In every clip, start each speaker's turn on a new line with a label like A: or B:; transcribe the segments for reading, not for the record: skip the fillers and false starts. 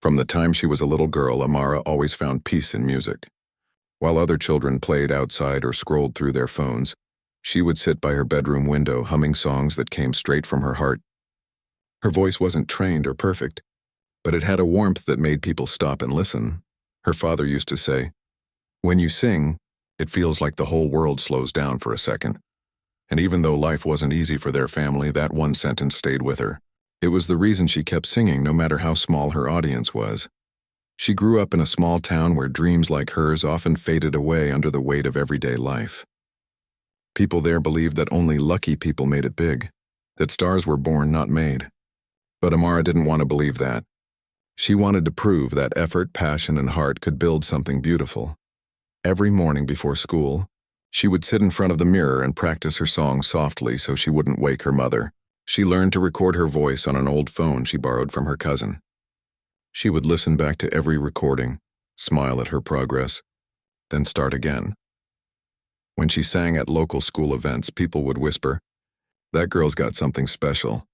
A: From the time she was a little girl, Amara always found peace in music. While other children played outside or scrolled through their phones, she would sit by her bedroom window humming songs that came straight from her heart. Her voice wasn't trained or perfect, but it had a warmth that made people stop and listen. Her father used to say, "When you sing, it feels like the whole world slows down for a second." And even though life wasn't easy for their family, that one sentence stayed with her. It was the reason she kept singing no matter how small her audience was. She grew up in a small town where dreams like hers often faded away under the weight of everyday life. People there believed that only lucky people made it big, that stars were born, not made. But Amara didn't want to believe that. She wanted to prove that effort, passion, and heart could build something beautiful. Every morning before school, she would sit in front of the mirror and practice her song softly so she wouldn't wake her mother. She learned to record her voice on an old phone she borrowed from her cousin. She would listen back to every recording, smile at her progress, then start again. When she sang at local school events, people would whisper, "That girl's got something special."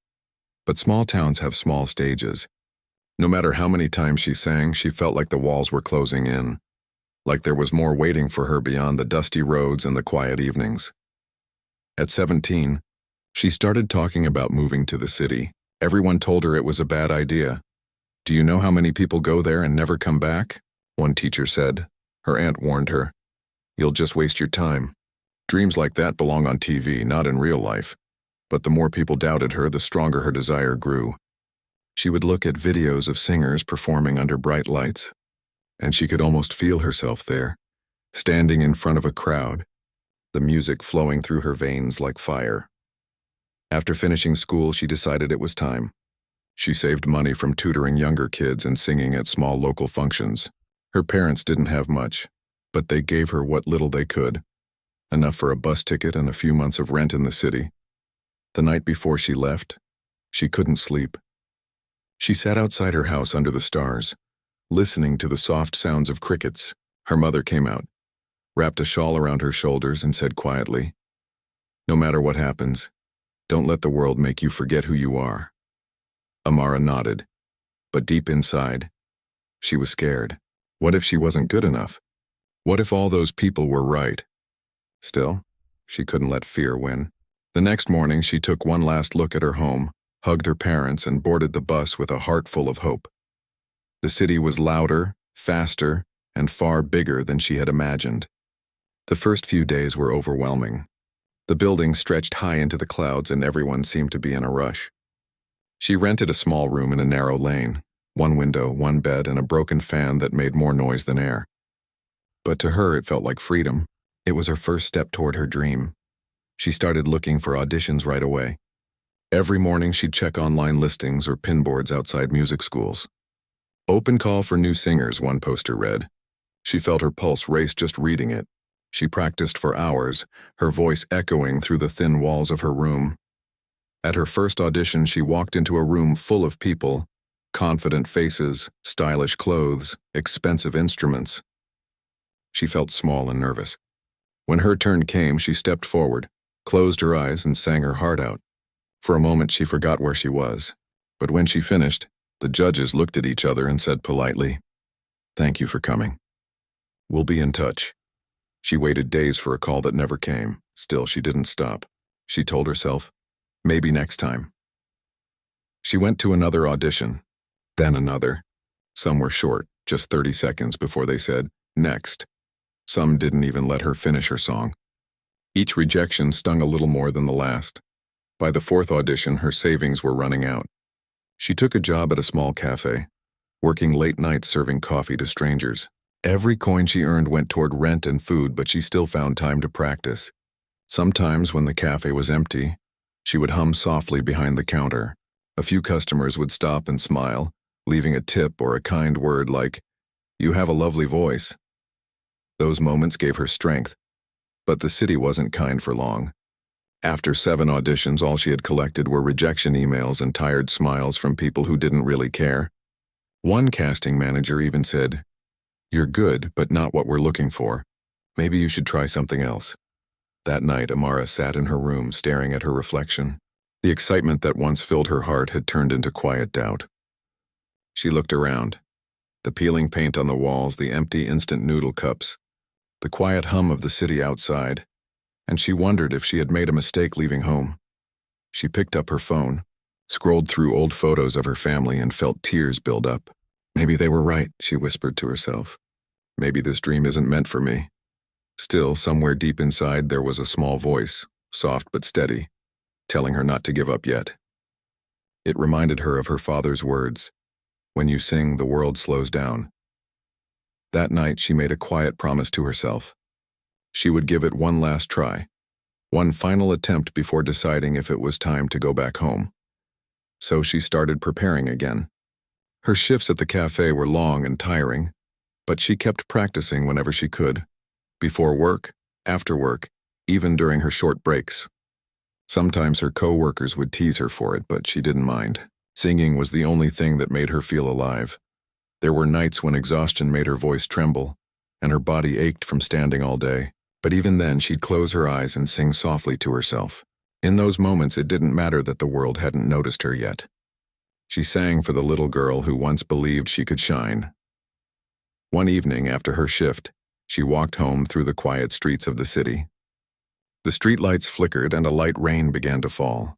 A: But small towns have small stages. No matter how many times she sang, she felt like the walls were closing in, like there was more waiting for her beyond the dusty roads and the quiet evenings. At 17, she started talking about moving to the city. Everyone told her it was a bad idea. "Do you know how many people go there and never come back?" one teacher said. Her aunt warned her, "You'll just waste your time. Dreams like that belong on TV, not in real life." But the more people doubted her, the stronger her desire grew. She would look at videos of singers performing under bright lights, and she could almost feel herself there, standing in front of a crowd, the music flowing through her veins like fire. After finishing school, she decided it was time. She saved money from tutoring younger kids and singing at small local functions. Her parents didn't have much, but they gave her what little they could, enough for a bus ticket and a few months of rent in the city. The night before she left, she couldn't sleep. She sat outside her house under the stars, listening to the soft sounds of crickets. Her mother came out, wrapped a shawl around her shoulders, and said quietly, "No matter what happens, don't let the world make you forget who you are." Amara nodded, but deep inside, she was scared. What if she wasn't good enough? What if all those people were right? Still, she couldn't let fear win. The next morning, she took one last look at her home, hugged her parents, and boarded the bus with a heart full of hope. The city was louder, faster, and far bigger than she had imagined. The first few days were overwhelming. The buildings stretched high into the clouds and everyone seemed to be in a rush. She rented a small room in a narrow lane, one window, one bed, and a broken fan that made more noise than air. But to her, it felt like freedom. It was her first step toward her dream. She started looking for auditions right away. Every morning she'd check online listings or pin boards outside music schools. "Open call for new singers," one poster read. She felt her pulse race just reading it. She practiced for hours, her voice echoing through the thin walls of her room. At her first audition, she walked into a room full of people, confident faces, stylish clothes, expensive instruments. She felt small and nervous. When her turn came, she stepped forward, closed her eyes, and sang her heart out. For a moment, she forgot where she was. But when she finished, the judges looked at each other and said politely, "Thank you for coming. We'll be in touch." She waited days for a call that never came. Still, she didn't stop. She told herself, maybe next time. She went to another audition, then another. Some were short, just 30 seconds before they said, "Next." Some didn't even let her finish her song. Each rejection stung a little more than the last. By the fourth audition, her savings were running out. She took a job at a small cafe, working late nights serving coffee to strangers. Every coin she earned went toward rent and food, but she still found time to practice. Sometimes, when the cafe was empty, she would hum softly behind the counter. A few customers would stop and smile, leaving a tip or a kind word like, "You have a lovely voice." Those moments gave her strength, but the city wasn't kind for long. After 7 auditions, all she had collected were rejection emails and tired smiles from people who didn't really care. One casting manager even said, "You're good, but not what we're looking for. Maybe you should try something else." That night, Amara sat in her room staring at her reflection. The excitement that once filled her heart had turned into quiet doubt. She looked around. The peeling paint on the walls, the empty instant noodle cups, the quiet hum of the city outside, and she wondered if she had made a mistake leaving home. She picked up her phone, scrolled through old photos of her family, and felt tears build up. Maybe they were right, she whispered to herself. Maybe this dream isn't meant for me. Still, somewhere deep inside, there was a small voice, soft but steady, telling her not to give up yet. It reminded her of her father's words, "When you sing, the world slows down." That night, she made a quiet promise to herself. She would give it one last try, one final attempt before deciding if it was time to go back home. So she started preparing again. Her shifts at the cafe were long and tiring, but she kept practicing whenever she could, before work, after work, even during her short breaks. Sometimes her co-workers would tease her for it, but she didn't mind. Singing was the only thing that made her feel alive. There were nights when exhaustion made her voice tremble, and her body ached from standing all day. But even then, she'd close her eyes and sing softly to herself. In those moments, it didn't matter that the world hadn't noticed her yet. She sang for the little girl who once believed she could shine. One evening after her shift, she walked home through the quiet streets of the city. The streetlights flickered and a light rain began to fall.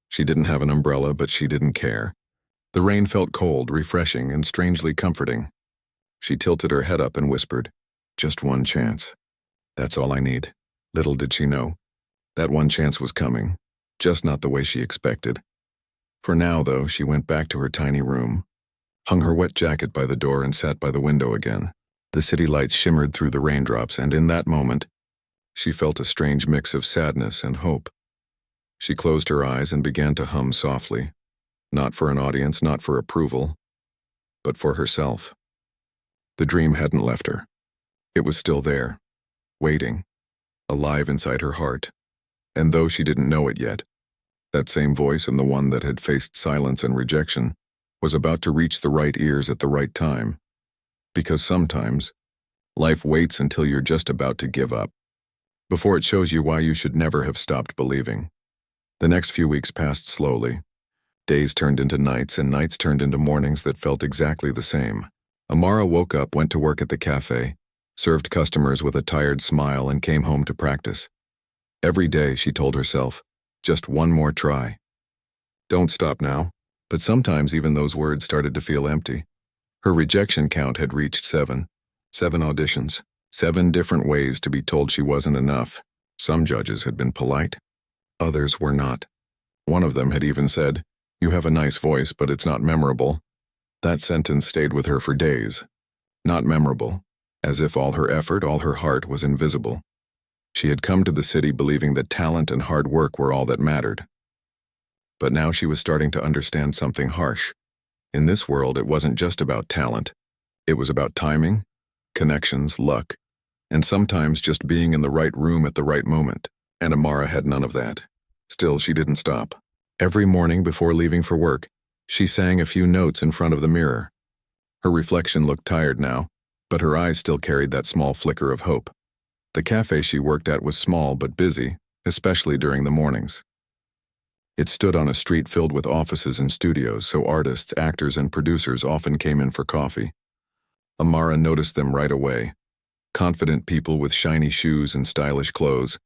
A: She didn't have an umbrella, but she didn't care. The rain felt cold, refreshing, and strangely comforting. She tilted her head up and whispered, "Just one chance. That's all I need." Little did she know, that one chance was coming, just not the way she expected. For now, though, she went back to her tiny room, hung her wet jacket by the door, and sat by the window again. The city lights shimmered through the raindrops, and in that moment, she felt a strange mix of sadness and hope. She closed her eyes and began to hum softly, not for an audience, not for approval, but for herself. The dream hadn't left her. It was still there, waiting, alive inside her heart. And though she didn't know it yet, that same voice, and the one that had faced silence and rejection, was about to reach the right ears at the right time. Because sometimes, life waits until you're just about to give up, before it shows you why you should never have stopped believing. The next few weeks passed slowly. Days turned into nights, and nights turned into mornings that felt exactly the same. Amara woke up, went to work at the cafe, served customers with a tired smile, and came home to practice. Every day, she told herself, just one more try. Don't stop now. But sometimes even those words started to feel empty. Her rejection count had reached 7. 7 auditions. 7 different ways to be told she wasn't enough. Some judges had been polite. Others were not. One of them had even said, "You have a nice voice, but it's not memorable." That sentence stayed with her for days. Not memorable. As if all her effort, all her heart was invisible. She had come to the city believing that talent and hard work were all that mattered. But now she was starting to understand something harsh. In this world, it wasn't just about talent. It was about timing, connections, luck, and sometimes just being in the right room at the right moment. And Amara had none of that. Still, she didn't stop. Every morning before leaving for work, she sang a few notes in front of the mirror. Her reflection looked tired now, but her eyes still carried that small flicker of hope. The cafe she worked at was small but busy, especially during the mornings. It stood on a street filled with offices and studios, so artists, actors, and producers often came in for coffee. Amara noticed them right away. Confident people with shiny shoes and stylish clothes,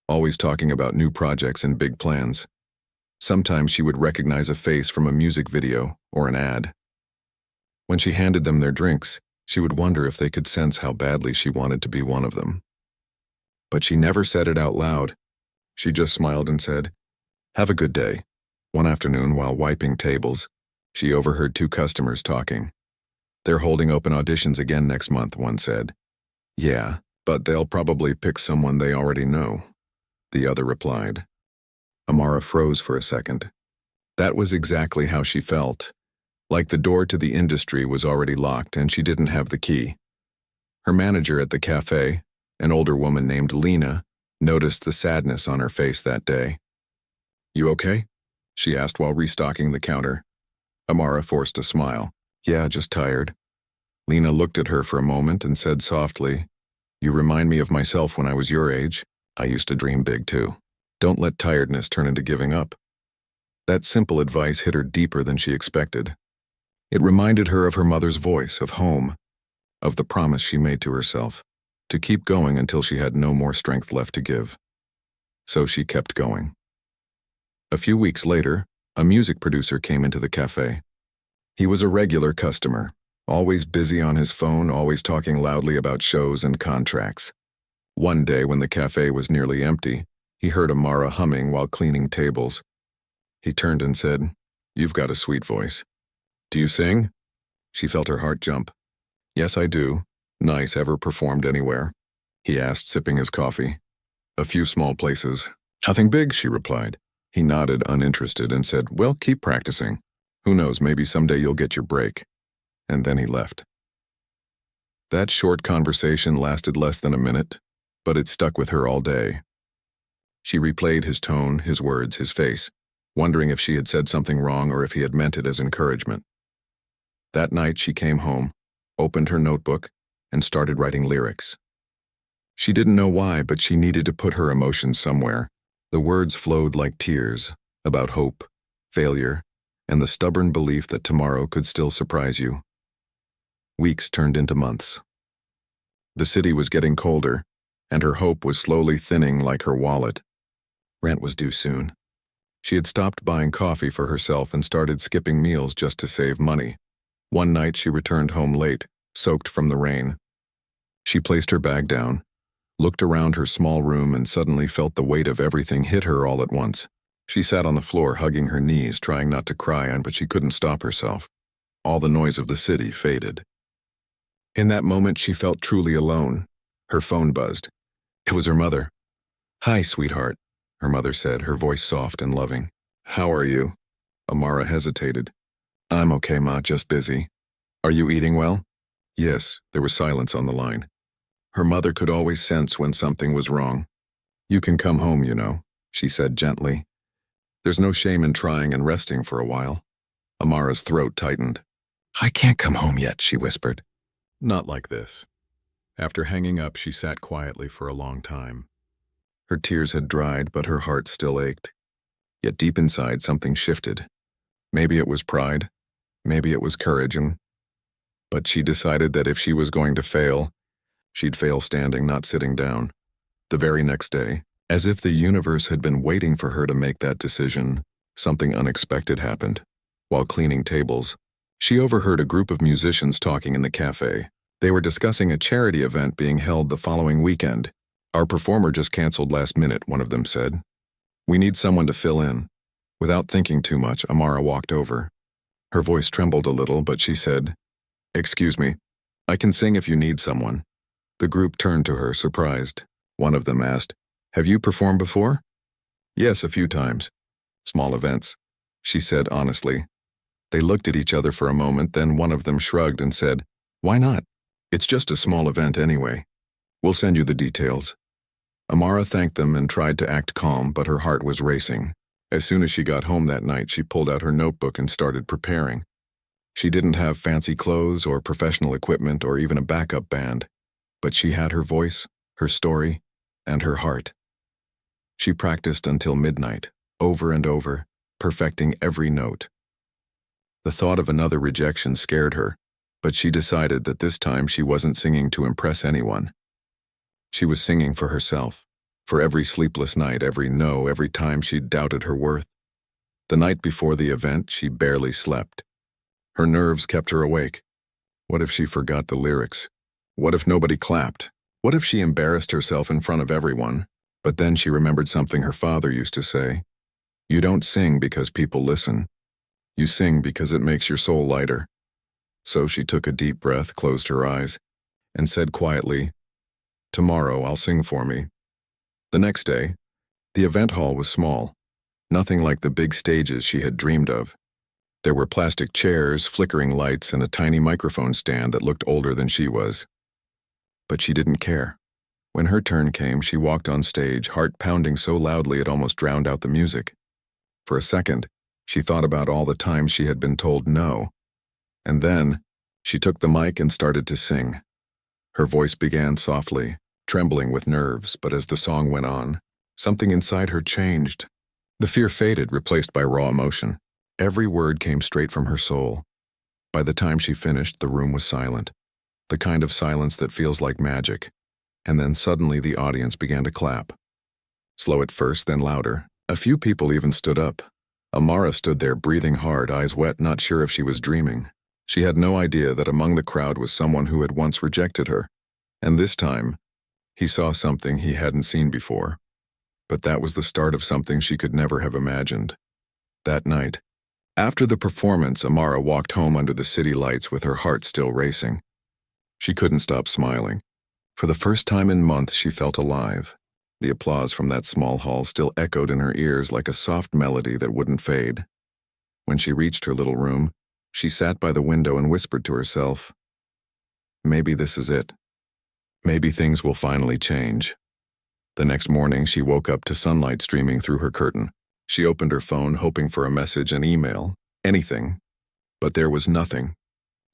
A: always talking about new projects and big plans. Sometimes she would recognize a face from a music video or an ad. When she handed them their drinks, she would wonder if they could sense how badly she wanted to be one of them. But she never said it out loud. She just smiled and said, "Have a good day." One afternoon, while wiping tables, she overheard 2 customers talking. "They're holding open auditions again next month," one said. "Yeah, but they'll probably pick someone they already know," the other replied. Amara froze for a second. That was exactly how she felt. Like the door to the industry was already locked and she didn't have the key. Her manager at the cafe, an older woman named Lena, noticed the sadness on her face that day. "You okay?" she asked while restocking the counter. Amara forced a smile. "Yeah, just tired." Lena looked at her for a moment and said softly, "You remind me of myself when I was your age. I used to dream big too. Don't let tiredness turn into giving up." That simple advice hit her deeper than she expected. It reminded her of her mother's voice, of home, of the promise she made to herself, to keep going until she had no more strength left to give. So she kept going. A few weeks later, a music producer came into the cafe. He was a regular customer, always busy on his phone, always talking loudly about shows and contracts. One day when the cafe was nearly empty, he heard Amara humming while cleaning tables. He turned and said, "You've got a sweet voice. Do you sing?" She felt her heart jump. "Yes, I do. Nice. Ever performed anywhere?" he asked, sipping his coffee. "A few small places. Nothing big," she replied. He nodded, uninterested, and said, "Well, keep practicing. Who knows, maybe someday you'll get your break." And then he left. That short conversation lasted less than a minute, but it stuck with her all day. She replayed his tone, his words, his face, wondering if she had said something wrong or if he had meant it as encouragement. That night she came home, opened her notebook, and started writing lyrics. She didn't know why, but she needed to put her emotions somewhere. The words flowed like tears, about hope, failure, and the stubborn belief that tomorrow could still surprise you. Weeks turned into months. The city was getting colder, and her hope was slowly thinning like her wallet. Rent was due soon. She had stopped buying coffee for herself and started skipping meals just to save money. One night she returned home late, soaked from the rain. She placed her bag down, looked around her small room, and suddenly felt the weight of everything hit her all at once. She sat on the floor, hugging her knees, trying not to cry, but she couldn't stop herself. All the noise of the city faded. In that moment, she felt truly alone. Her phone buzzed. It was her mother. "Hi, sweetheart," her mother said, her voice soft and loving. "How are you?" Amara hesitated. "I'm okay, Ma, just busy." "Are you eating well?" "Yes." There was silence on the line. Her mother could always sense when something was wrong. "You can come home, you know," she said gently. "There's no shame in trying and resting for a while." Amara's throat tightened. "I can't come home yet," she whispered. "Not like this." After hanging up, she sat quietly for a long time. Her tears had dried, but her heart still ached. Yet deep inside, something shifted. Maybe it was pride, maybe it was courage, but she decided that if she was going to fail, she'd fail standing, not sitting down. The very next day, as if the universe had been waiting for her to make that decision, something unexpected happened. While cleaning tables, she overheard a group of musicians talking in the cafe. They were discussing a charity event being held the following weekend. "Our performer just canceled last minute," one of them said. "We need someone to fill in." Without thinking too much, Amara walked over. Her voice trembled a little, but she said, "Excuse me, I can sing if you need someone." The group turned to her, surprised. One of them asked, "Have you performed before?" "Yes, a few times. Small events," she said honestly. They looked at each other for a moment, then one of them shrugged and said, "Why not? It's just a small event anyway. We'll send you the details." Amara thanked them and tried to act calm, but her heart was racing. As soon as she got home that night, she pulled out her notebook and started preparing. She didn't have fancy clothes or professional equipment or even a backup band, but she had her voice, her story, and her heart. She practiced until midnight, over and over, perfecting every note. The thought of another rejection scared her, but she decided that this time she wasn't singing to impress anyone. She was singing for herself, for every sleepless night, every no, every time she'd doubted her worth. The night before the event, she barely slept. Her nerves kept her awake. What if she forgot the lyrics? What if nobody clapped? What if she embarrassed herself in front of everyone? But then she remembered something her father used to say. "You don't sing because people listen. You sing because it makes your soul lighter." So she took a deep breath, closed her eyes, and said quietly, "Tomorrow I'll sing for me." The next day, the event hall was small, nothing like the big stages she had dreamed of. There were plastic chairs, flickering lights, and a tiny microphone stand that looked older than she was. But she didn't care. When her turn came, she walked on stage, heart pounding so loudly it almost drowned out the music. For a second, she thought about all the times she had been told no. And then, she took the mic and started to sing. Her voice began softly, trembling with nerves, but as the song went on, something inside her changed. The fear faded, replaced by raw emotion. Every word came straight from her soul. By the time she finished, the room was silent, the kind of silence that feels like magic. And then suddenly the audience began to clap. Slow at first, then louder. A few people even stood up. Amara stood there, breathing hard, eyes wet, not sure if she was dreaming. She had no idea that among the crowd was someone who had once rejected her. And this time, he saw something he hadn't seen before. But that was the start of something she could never have imagined. That night, after the performance, Amara walked home under the city lights with her heart still racing. She couldn't stop smiling. For the first time in months, she felt alive. The applause from that small hall still echoed in her ears like a soft melody that wouldn't fade. When she reached her little room, she sat by the window and whispered to herself, "Maybe this is it. Maybe things will finally change." The next morning, she woke up to sunlight streaming through her curtain. She opened her phone, hoping for a message, an email, anything. But there was nothing.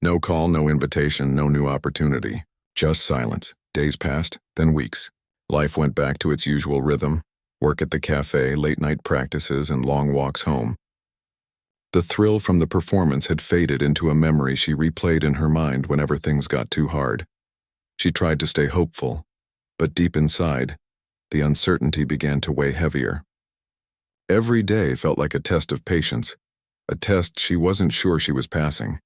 A: No call, no invitation, no new opportunity. Just silence. Days passed, then weeks. Life went back to its usual rhythm: work at the cafe, late-night practices, and long walks home. The thrill from the performance had faded into a memory she replayed in her mind whenever things got too hard. She tried to stay hopeful, but deep inside, the uncertainty began to weigh heavier. Every day felt like a test of patience, a test she wasn't sure she was passing.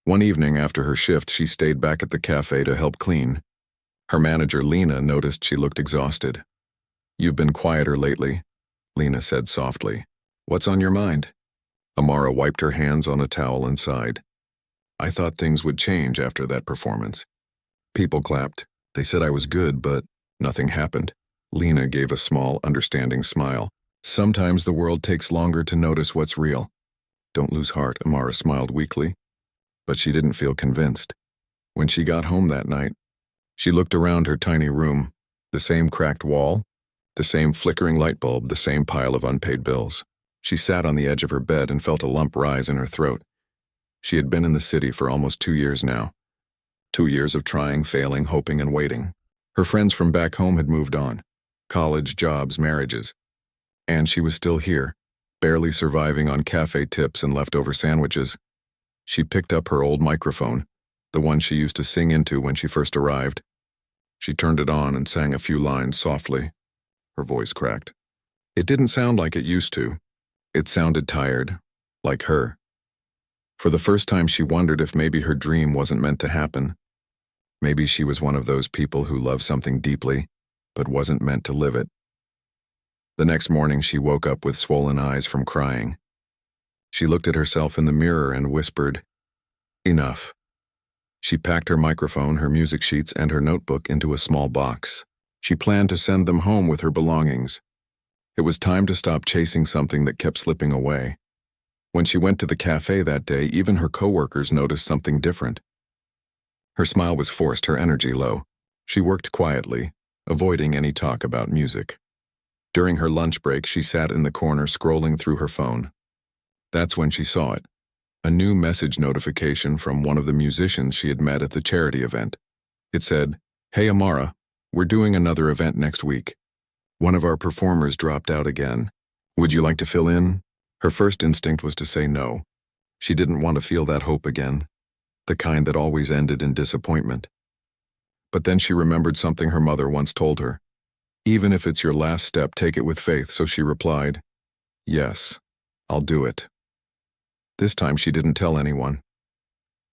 A: One evening after her shift, she stayed back at the cafe to help clean. Her manager, Lena, noticed she looked exhausted. "You've been quieter lately," Lena said softly. "What's on your mind?" Amara wiped her hands on a towel and sighed. "I thought things would change after that performance. People clapped. They said I was good, but nothing happened." Lena gave a small, understanding smile. "Sometimes the world takes longer to notice what's real." "Don't lose heart," Amara smiled weakly. But she didn't feel convinced. When she got home that night, she looked around her tiny room. The same cracked wall, the same flickering light bulb, the same pile of unpaid bills. She sat on the edge of her bed and felt a lump rise in her throat. She had been in the city for almost 2 years now. 2 years of trying, failing, hoping, and waiting. Her friends from back home had moved on. College, jobs, marriages. And she was still here, barely surviving on cafe tips and leftover sandwiches. She picked up her old microphone, the one she used to sing into when she first arrived. She turned it on and sang a few lines softly. Her voice cracked. It didn't sound like it used to. It sounded tired, like her. For the first time, she wondered if maybe her dream wasn't meant to happen. Maybe she was one of those people who love something deeply, but wasn't meant to live it. The next morning, she woke up with swollen eyes from crying. She looked at herself in the mirror and whispered, "Enough." She packed her microphone, her music sheets, and her notebook into a small box. She planned to send them home with her belongings. It was time to stop chasing something that kept slipping away. When she went to the cafe that day, even her coworkers noticed something different. Her smile was forced, her energy low. She worked quietly, avoiding any talk about music. During her lunch break, she sat in the corner scrolling through her phone. That's when she saw it. A new message notification from one of the musicians she had met at the charity event. It said, "Hey Amara, we're doing another event next week. One of our performers dropped out again. Would you like to fill in?" Her first instinct was to say no. She didn't want to feel that hope again, the kind that always ended in disappointment. But then she remembered something her mother once told her. "Even if it's your last step, take it with faith," so she replied, "Yes, I'll do it." This time she didn't tell anyone.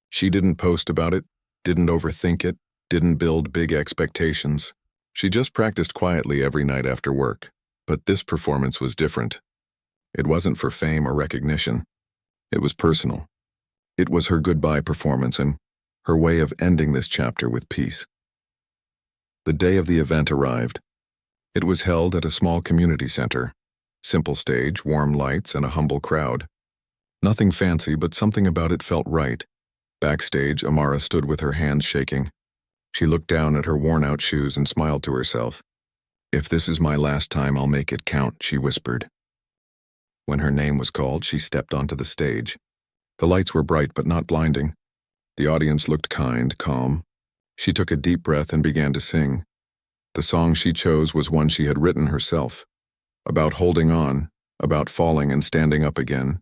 A: She didn't post about it, didn't overthink it, didn't build big expectations. She just practiced quietly every night after work. But this performance was different. It wasn't for fame or recognition. It was personal. It was her goodbye performance and her way of ending this chapter with peace. The day of the event arrived. It was held at a small community center. Simple stage, warm lights, and a humble crowd. Nothing fancy, but something about it felt right. Backstage, Amara stood with her hands shaking. She looked down at her worn-out shoes and smiled to herself. "If this is my last time, I'll make it count," she whispered. When her name was called, she stepped onto the stage. The lights were bright but not blinding. The audience looked kind, calm. She took a deep breath and began to sing. The song she chose was one she had written herself, about holding on, about falling and standing up again.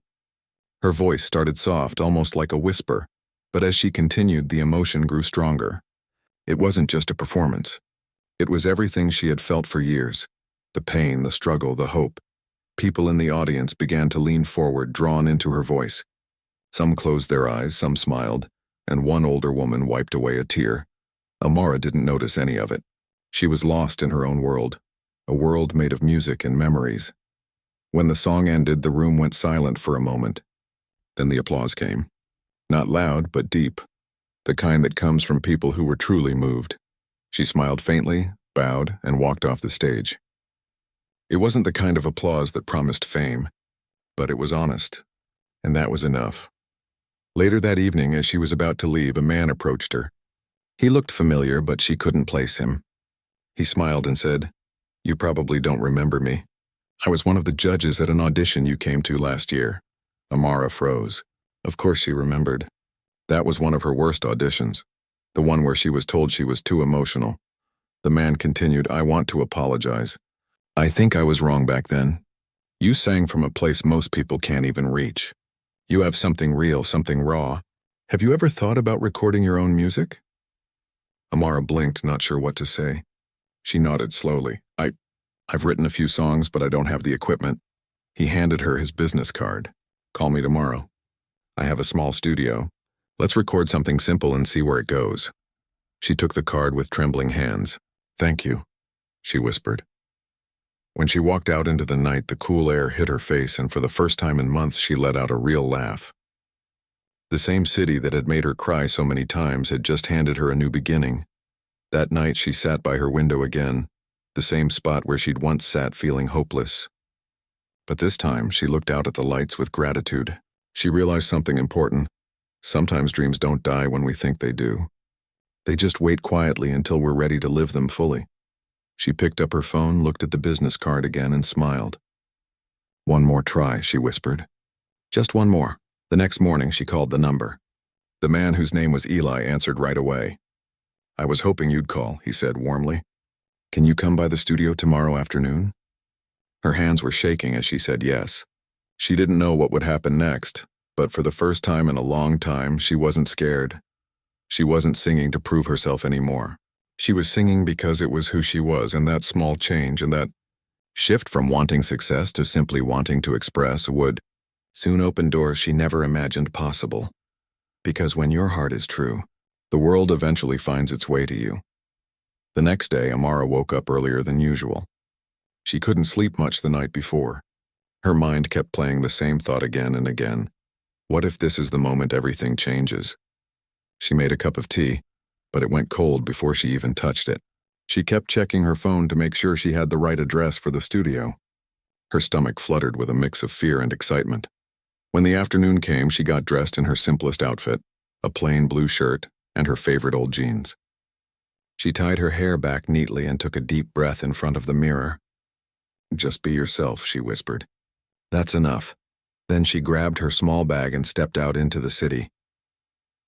A: Her voice started soft, almost like a whisper, But as she continued, the emotion grew stronger. It wasn't just a performance. It was everything she had felt for years. The pain, the struggle, the hope. People in the audience began to lean forward, drawn into her voice. Some closed their eyes, some smiled, and one older woman wiped away a tear. Amara didn't notice any of it. She was lost in her own world, a world made of music and memories. When the song ended, the room went silent for a moment. Then the applause came. Not loud, but deep. The kind that comes from people who were truly moved. She smiled faintly, bowed, and walked off the stage. It wasn't the kind of applause that promised fame, but it was honest, and that was enough. Later that evening, as she was about to leave, a man approached her. He looked familiar, but she couldn't place him. He smiled and said, "You probably don't remember me. I was one of the judges at an audition you came to last year." Amara froze. Of course she remembered. That was one of her worst auditions, the one where she was told she was too emotional. The man continued, "I want to apologize. I think I was wrong back then. You sang from a place most people can't even reach. You have something real, something raw. Have you ever thought about recording your own music?" Amara blinked, not sure what to say. She nodded slowly. I've written a few songs, but I don't have the equipment." He handed her his business card. "Call me tomorrow. I have a small studio. Let's record something simple and see where it goes." She took the card with trembling hands. "Thank you," she whispered. When she walked out into the night, the cool air hit her face, and for the first time in months she let out a real laugh. The same city that had made her cry so many times had just handed her a new beginning. That night she sat by her window again, the same spot where she'd once sat feeling hopeless. But this time she looked out at the lights with gratitude. She realized something important. Sometimes dreams don't die when we think they do. They just wait quietly until we're ready to live them fully. She picked up her phone, looked at the business card again, and smiled. "One more try," she whispered. "Just one more." The next morning she called the number. The man, whose name was Eli, answered right away. "I was hoping you'd call," he said warmly. "Can you come by the studio tomorrow afternoon?" Her hands were shaking as she said yes. She didn't know what would happen next, but for the first time in a long time, she wasn't scared. She wasn't singing to prove herself anymore. She was singing because it was who she was, and that small change and that shift from wanting success to simply wanting to express would soon open doors she never imagined possible. Because when your heart is true, the world eventually finds its way to you. The next day, Amara woke up earlier than usual. She couldn't sleep much the night before. Her mind kept playing the same thought again and again. What if this is the moment everything changes? She made a cup of tea, but it went cold before she even touched it. She kept checking her phone to make sure she had the right address for the studio. Her stomach fluttered with a mix of fear and excitement. When the afternoon came, she got dressed in her simplest outfit, a plain blue shirt and her favorite old jeans. She tied her hair back neatly and took a deep breath in front of the mirror. "Just be yourself," she whispered. "That's enough." Then she grabbed her small bag and stepped out into the city.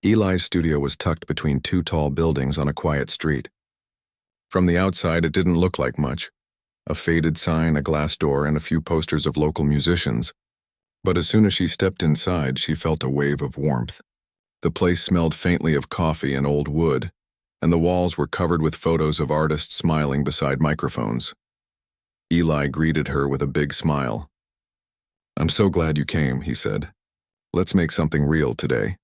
A: Eli's studio was tucked between two tall buildings on a quiet street. From the outside, it didn't look like much. A faded sign, a glass door, and a few posters of local musicians. But as soon as she stepped inside, she felt a wave of warmth. The place smelled faintly of coffee and old wood, and the walls were covered with photos of artists smiling beside microphones. Eli greeted her with a big smile. "I'm so glad you came," he said. "Let's make something real today."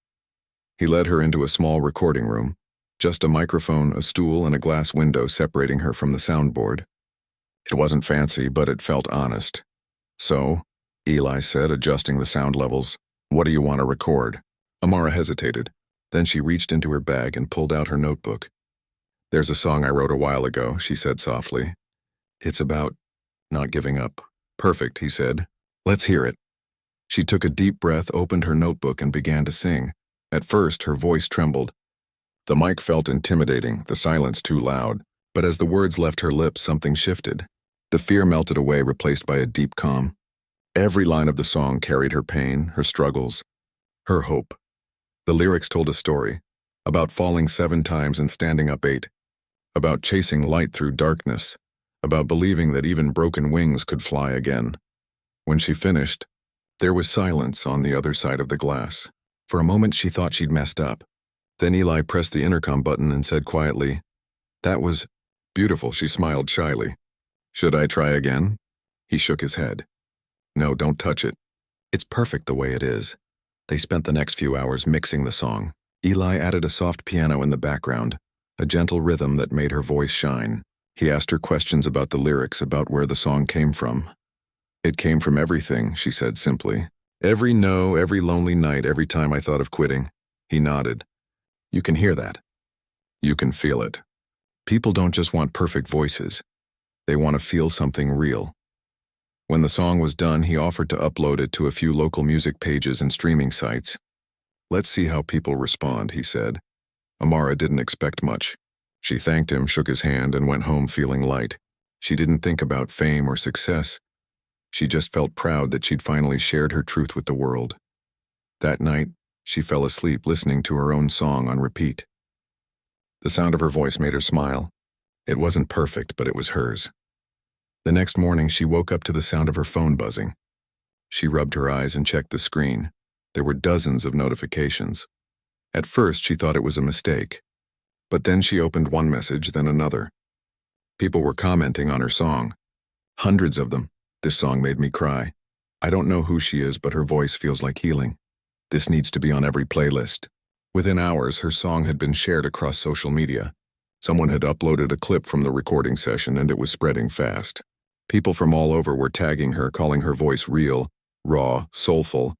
A: He led her into a small recording room, just a microphone, a stool, and a glass window separating her from the soundboard. It wasn't fancy, but it felt honest. "So," Eli said, adjusting the sound levels, "what do you want to record?" Amara hesitated. Then she reached into her bag and pulled out her notebook. "There's a song I wrote a while ago," she said softly. "It's about not giving up." "Perfect," he said. "Let's hear it." She took a deep breath, opened her notebook, and began to sing. At first, her voice trembled. The mic felt intimidating, the silence too loud. But as the words left her lips, something shifted. The fear melted away, replaced by a deep calm. Every line of the song carried her pain, her struggles, her hope. The lyrics told a story, about falling 7 times and standing up 8, about chasing light through darkness, about believing that even broken wings could fly again. When she finished, there was silence on the other side of the glass. For a moment she thought she'd messed up. Then Eli pressed the intercom button and said quietly, "That was beautiful." She smiled shyly. "Should I try again?" He shook his head. "No, don't touch it. It's perfect the way it is." They spent the next few hours mixing the song. Eli added a soft piano in the background, a gentle rhythm that made her voice shine. He asked her questions about the lyrics, about where the song came from. "It came from everything," she said simply. "Every no, every lonely night, every time I thought of quitting." He nodded. "You can hear that. You can feel it. People don't just want perfect voices. They want to feel something real." When the song was done, he offered to upload it to a few local music pages and streaming sites. "Let's see how people respond," he said. Amara didn't expect much. She thanked him, shook his hand, and went home feeling light. She didn't think about fame or success. She just felt proud that she'd finally shared her truth with the world. That night, she fell asleep listening to her own song on repeat. The sound of her voice made her smile. It wasn't perfect, but it was hers. The next morning, she woke up to the sound of her phone buzzing. She rubbed her eyes and checked the screen. There were dozens of notifications. At first, she thought it was a mistake. But then she opened one message, then another. People were commenting on her song. Hundreds of them. "This song made me cry. I don't know who she is, but her voice feels like healing. This needs to be on every playlist." Within hours, her song had been shared across social media. Someone had uploaded a clip from the recording session, and it was spreading fast. People from all over were tagging her, calling her voice real, raw, soulful.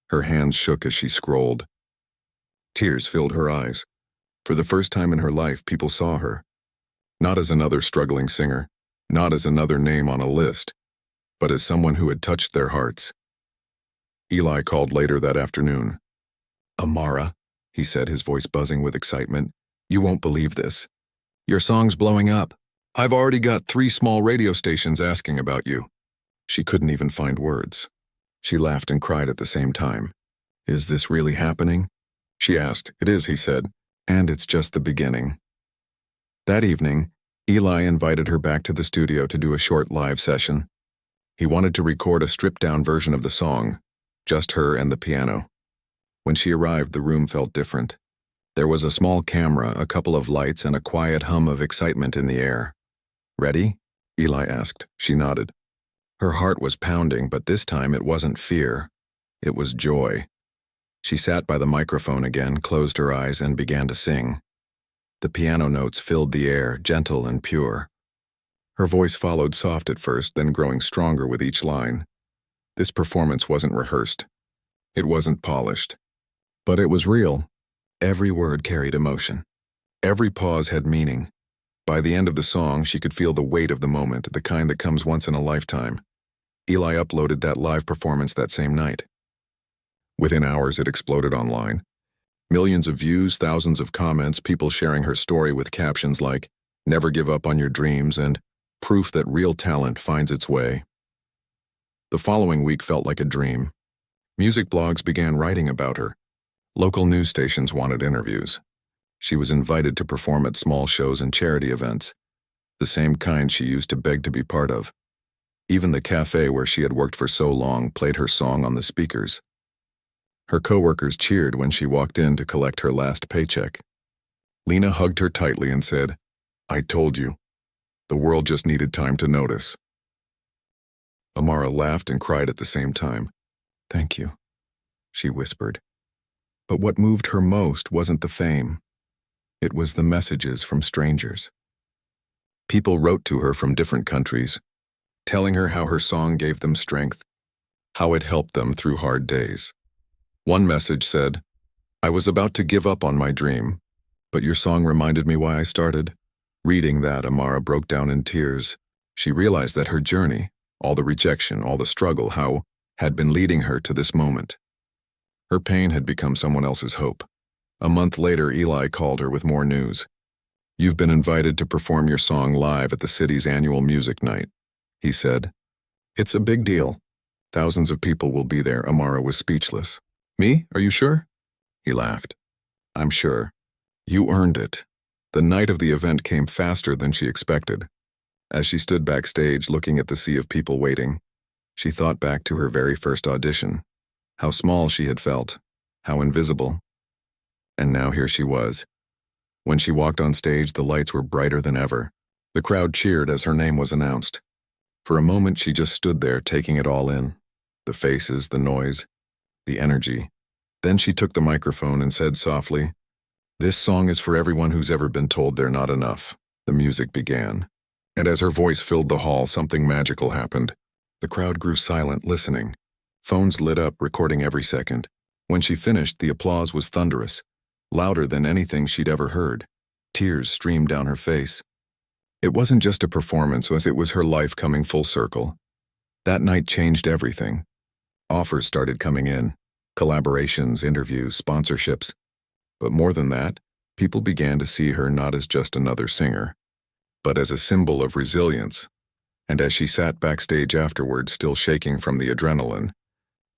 A: Her hands shook as she scrolled. Tears filled her eyes. For the first time in her life, people saw her. Not as another struggling singer, not as another name on a list, but as someone who had touched their hearts. Eli called later that afternoon. "Amara," he said, his voice buzzing with excitement, "you won't believe this. Your song's blowing up. I've already got 3 small radio stations asking about you." She couldn't even find words. She laughed and cried at the same time. "Is this really happening?" she asked. "It is," he said, "and it's just the beginning." That evening, Eli invited her back to the studio to do a short live session. He wanted to record a stripped-down version of the song, just her and the piano. When she arrived, the room felt different. There was a small camera, a couple of lights, and a quiet hum of excitement in the air. "Ready?" Eli asked. She nodded. Her heart was pounding, but this time it wasn't fear. It was joy. She sat by the microphone again, closed her eyes, and began to sing. The piano notes filled the air, gentle and pure. Her voice followed soft at first, then growing stronger with each line. This performance wasn't rehearsed. It wasn't polished. But it was real. Every word carried emotion. Every pause had meaning. By the end of the song, she could feel the weight of the moment, the kind that comes once in a lifetime. Eli uploaded that live performance that same night. Within hours, it exploded online. Millions of views, thousands of comments, people sharing her story with captions like, "Never give up on your dreams," and "Proof that real talent finds its way." The following week felt like a dream. Music blogs began writing about her. Local news stations wanted interviews. She was invited to perform at small shows and charity events, the same kind she used to beg to be part of. Even the cafe where she had worked for so long played her song on the speakers. Her coworkers cheered when she walked in to collect her last paycheck. Lena hugged her tightly and said, "I told you. The world just needed time to notice." Amara laughed and cried at the same time. "Thank you," she whispered. But what moved her most wasn't the fame. It was the messages from strangers. People wrote to her from different countries, telling her how her song gave them strength, how it helped them through hard days. One message said, "I was about to give up on my dream, but your song reminded me why I started." Reading that, Amara broke down in tears. She realized that her journey, all the rejection, all the struggle, had been leading her to this moment. Her pain had become someone else's hope. A month later, Eli called her with more news. "You've been invited to perform your song live at the city's annual music night," he said. "It's a big deal. Thousands of people will be there." Amara was speechless. "Me? Are you sure?" He laughed. "I'm sure. You earned it." The night of the event came faster than she expected. As she stood backstage looking at the sea of people waiting, she thought back to her very first audition. How small she had felt, how invisible. And now here she was. When she walked on stage, the lights were brighter than ever. The crowd cheered as her name was announced. For a moment, she just stood there, taking it all in. The faces, the noise, the energy. Then she took the microphone and said softly, "This song is for everyone who's ever been told they're not enough." The music began. And as her voice filled the hall, something magical happened. The crowd grew silent, listening. Phones lit up, recording every second. When she finished, the applause was thunderous, louder than anything she'd ever heard. Tears streamed down her face. It wasn't just a performance, it was her life coming full circle. That night changed everything. Offers started coming in. Collaborations, interviews, sponsorships. But more than that, people began to see her not as just another singer, but as a symbol of resilience. And as she sat backstage afterward, still shaking from the adrenaline,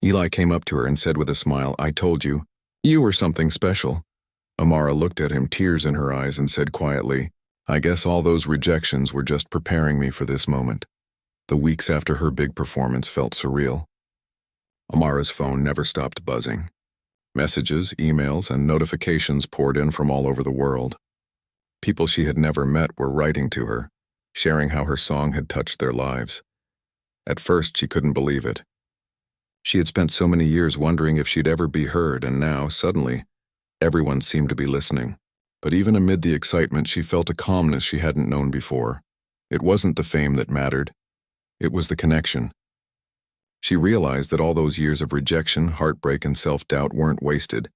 A: Eli came up to her and said with a smile, "I told you, you were something special." Amara looked at him, tears in her eyes, and said quietly, "I guess all those rejections were just preparing me for this moment." The weeks after her big performance felt surreal. Amara's phone never stopped buzzing. Messages, emails, and notifications poured in from all over the world. People she had never met were writing to her, sharing how her song had touched their lives. At first, she couldn't believe it. She had spent so many years wondering if she'd ever be heard, and now, suddenly, everyone seemed to be listening. But even amid the excitement, she felt a calmness she hadn't known before. It wasn't the fame that mattered. It was the connection. She realized that all those years of rejection, heartbreak, and self-doubt weren't wasted.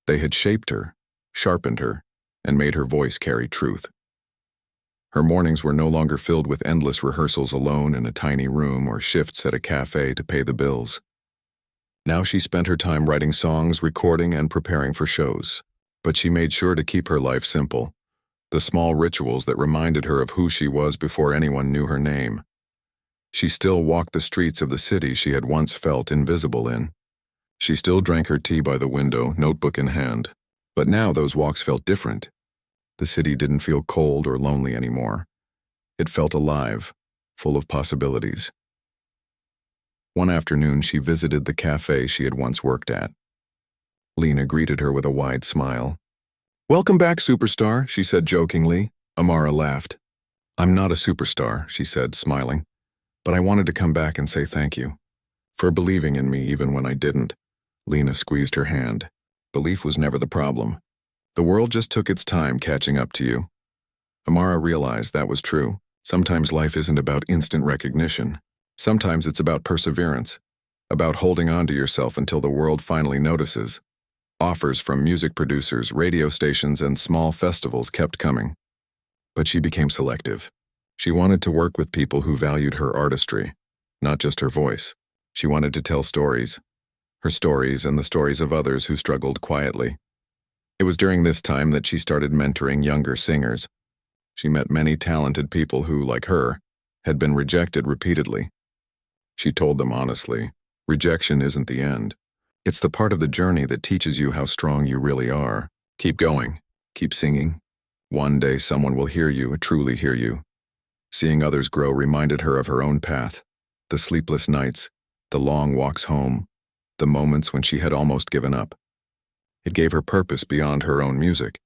A: They had shaped her, sharpened her, and made her voice carry truth. Her mornings were no longer filled with endless rehearsals alone in a tiny room or shifts at a cafe to pay the bills. Now she spent her time writing songs, recording, and preparing for shows. But she made sure to keep her life simple, the small rituals that reminded her of who she was before anyone knew her name. She still walked the streets of the city she had once felt invisible in. She still drank her tea by the window, notebook in hand. But now those walks felt different. The city didn't feel cold or lonely anymore. It felt alive, full of possibilities. One afternoon, she visited the cafe she had once worked at. Lena greeted her with a wide smile. "Welcome back, superstar," she said jokingly. Amara laughed. "I'm not a superstar," she said, smiling. "But I wanted to come back and say thank you for believing in me even when I didn't." Lena squeezed her hand. Belief was never the problem. The world just took its time catching up to you. Amara realized that was true. Sometimes life isn't about instant recognition. Sometimes it's about perseverance, about holding on to yourself until the world finally notices. Offers from music producers, radio stations, and small festivals kept coming. But she became selective. She wanted to work with people who valued her artistry, not just her voice. She wanted to tell stories, her stories and the stories of others who struggled quietly. It was during this time that she started mentoring younger singers. She met many talented people who, like her, had been rejected repeatedly. She told them honestly, rejection isn't the end. It's the part of the journey that teaches you how strong you really are. Keep going. Keep singing. One day someone will hear you, truly hear you. Seeing others grow reminded her of her own path, the sleepless nights, the long walks home, the moments when she had almost given up. It gave her purpose beyond her own music.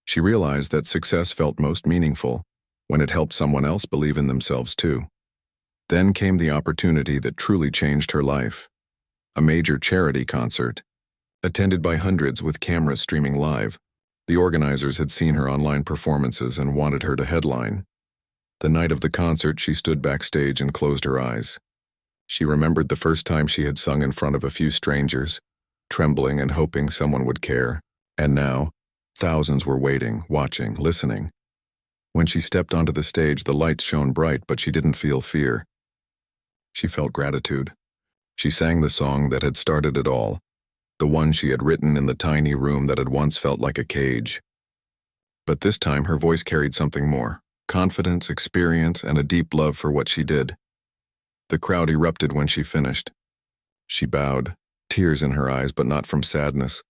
A: She realized that success felt most meaningful when it helped someone else believe in themselves too. Then came the opportunity that truly changed her life. A major charity concert, attended by hundreds with cameras streaming live. The organizers had seen her online performances and wanted her to headline. The night of the concert, she stood backstage and closed her eyes. She remembered the first time she had sung in front of a few strangers, trembling and hoping someone would care. And now, thousands were waiting, watching, listening. When she stepped onto the stage, the lights shone bright, but she didn't feel fear. She felt gratitude. She sang the song that had started it all, the one she had written in the tiny room that had once felt like a cage. But this time her voice carried something more: confidence, experience, and a deep love for what she did. The crowd erupted when she finished. She bowed, tears in her eyes, but not from sadness,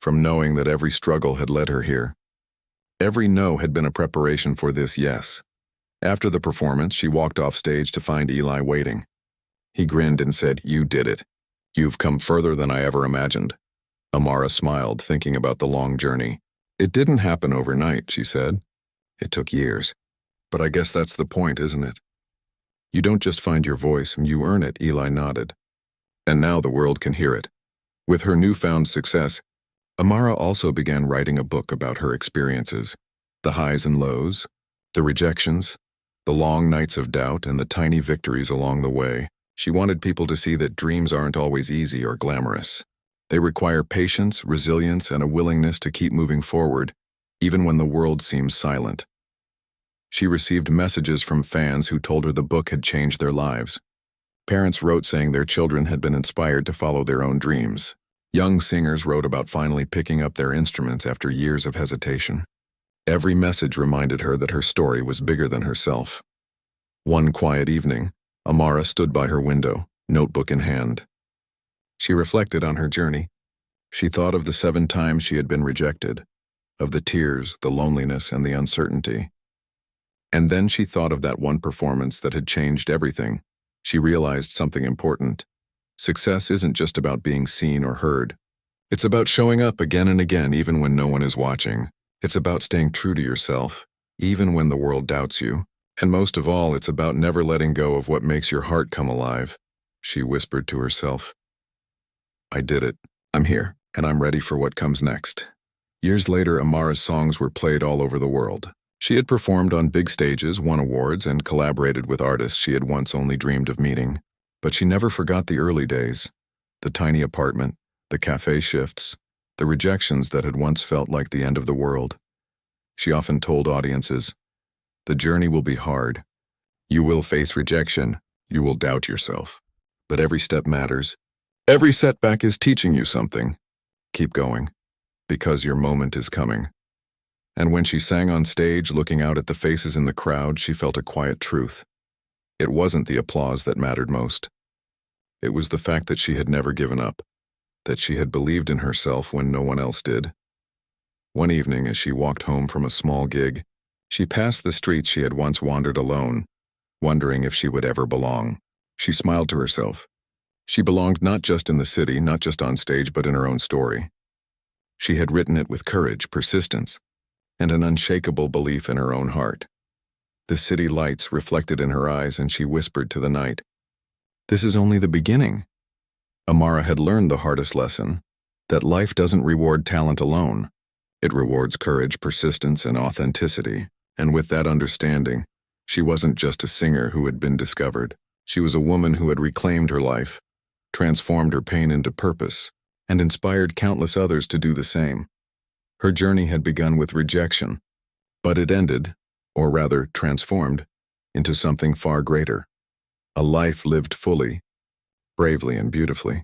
A: from knowing that every struggle had led her here. Every no had been a preparation for this yes. After the performance, she walked off stage to find Eli waiting. He grinned and said, "You did it. You've come further than I ever imagined." Amara smiled, thinking about the long journey. It didn't happen overnight, she said. It took years. But I guess that's the point, isn't it? You don't just find your voice, you earn it, Eli nodded. And now the world can hear it. With her newfound success, Amara also began writing a book about her experiences. The highs and lows, the rejections, the long nights of doubt, and the tiny victories along the way. She wanted people to see that dreams aren't always easy or glamorous. They require patience, resilience, and a willingness to keep moving forward, even when the world seems silent. She received messages from fans who told her the book had changed their lives. Parents wrote saying their children had been inspired to follow their own dreams. Young singers wrote about finally picking up their instruments after years of hesitation. Every message reminded her that her story was bigger than herself. One quiet evening, Amara stood by her window, notebook in hand. She reflected on her journey. She thought of the 7 times she had been rejected, of the tears, the loneliness, and the uncertainty. And then she thought of that one performance that had changed everything. She realized something important. Success isn't just about being seen or heard. It's about showing up again and again even when no one is watching. It's about staying true to yourself, even when the world doubts you. And most of all, it's about never letting go of what makes your heart come alive. She whispered to herself. I did it. I'm here, and I'm ready for what comes next. Years later, Amara's songs were played all over the world. She had performed on big stages, won awards, and collaborated with artists she had once only dreamed of meeting. But she never forgot the early days, the tiny apartment, the cafe shifts, the rejections that had once felt like the end of the world. She often told audiences, the journey will be hard. You will face rejection. You will doubt yourself. But every step matters. Every setback is teaching you something. Keep going, because your moment is coming. And when she sang on stage, looking out at the faces in the crowd, she felt a quiet truth. It wasn't the applause that mattered most. It was the fact that she had never given up, that she had believed in herself when no one else did. One evening, as she walked home from a small gig, she passed the streets she had once wandered alone, wondering if she would ever belong. She smiled to herself. She belonged not just in the city, not just on stage, but in her own story. She had written it with courage, persistence, and an unshakable belief in her own heart. The city lights reflected in her eyes, and she whispered to the night, this is only the beginning. Amara had learned the hardest lesson, that life doesn't reward talent alone. It rewards courage, persistence, and authenticity. And with that understanding, she wasn't just a singer who had been discovered. She was a woman who had reclaimed her life, transformed her pain into purpose, and inspired countless others to do the same. Her journey had begun with rejection, but it ended, or rather transformed, into something far greater. A life lived fully, bravely, and beautifully.